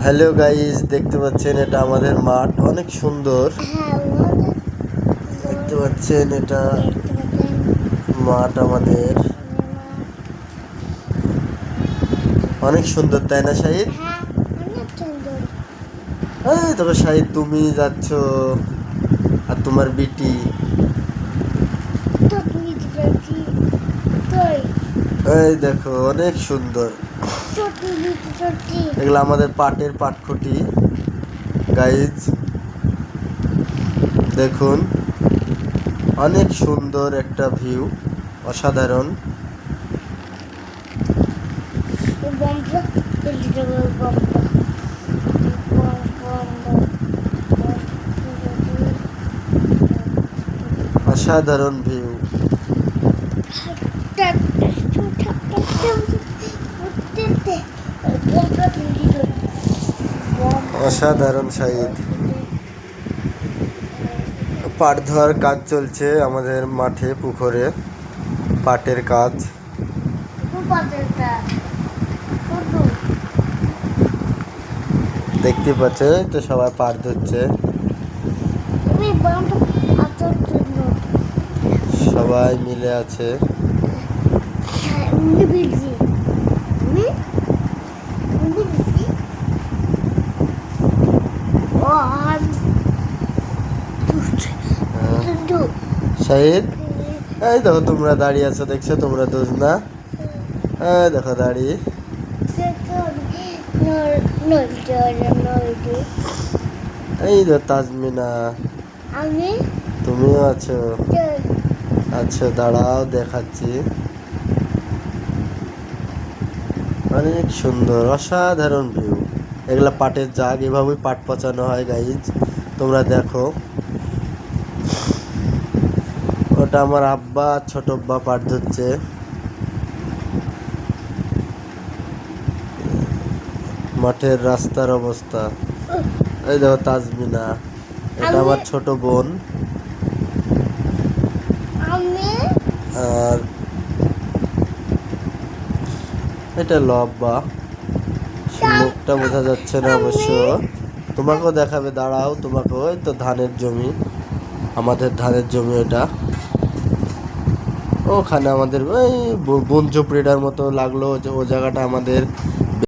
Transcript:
Hello guys, দেখতে পাচ্ছেন এটা আমাদের মাঠ, অনেক সুন্দর। দেখতে পাচ্ছেন এটা মাঠ আমাদের, অনেক সুন্দর, তাই না শাহিদ? তবে শাহিদ, তুমি যাচ্ছ আর তোমার বিটি। এই দেখো, অনেক সুন্দর। এগুলো আমাদের পাটের পাটখুটি গাইজ, দেখুন অনেক সুন্দর একটা ভিউ, অসাধারণ। অসাধারণ ভিউ। অসাধারণ শাহিদ। পাট ধোয়ার কাজ চলছে আমাদের মাঠে, পুকুরে পাটের কাজ। দেখতে পাচ্ছে তো, সবাই পাট ধরছে, সবাই মিলে আছে। শাহিদ, এই দেখো তোমরা দাঁড়িয়ে আছো, দেখছো তোমরা দোষ না? দেখো দাঁড়িয়ে, এই তো তাজমিনা, তুমিও আছো। আচ্ছা দাঁড়াও, দেখাচ্ছি। অনেক সুন্দর, অসাধারণ ভিউ। এগুলা পাটের জাগ, এভাবেই পাট পচানো হয় গাইজ, তোমরা দেখো। ওটা আমার আব্বা, ছোট আব্বা পাট ধরছে। মাঠের রাস্তার অবস্থা, এই দেখো তাজমিনা, এটা আমার ছোট বোন। আর এটা লব্বা, মুখটা বোঝা যাচ্ছে না অবশ্য, তোমাকেও দেখাবে, দাঁড়াও তোমাকেও। ওই তো ধানের জমি, আমাদের ধানের জমি এটা। ওখানে আমাদের ওই বন ঝুপড়িটার মতো লাগলো যে ও জায়গাটা আমাদের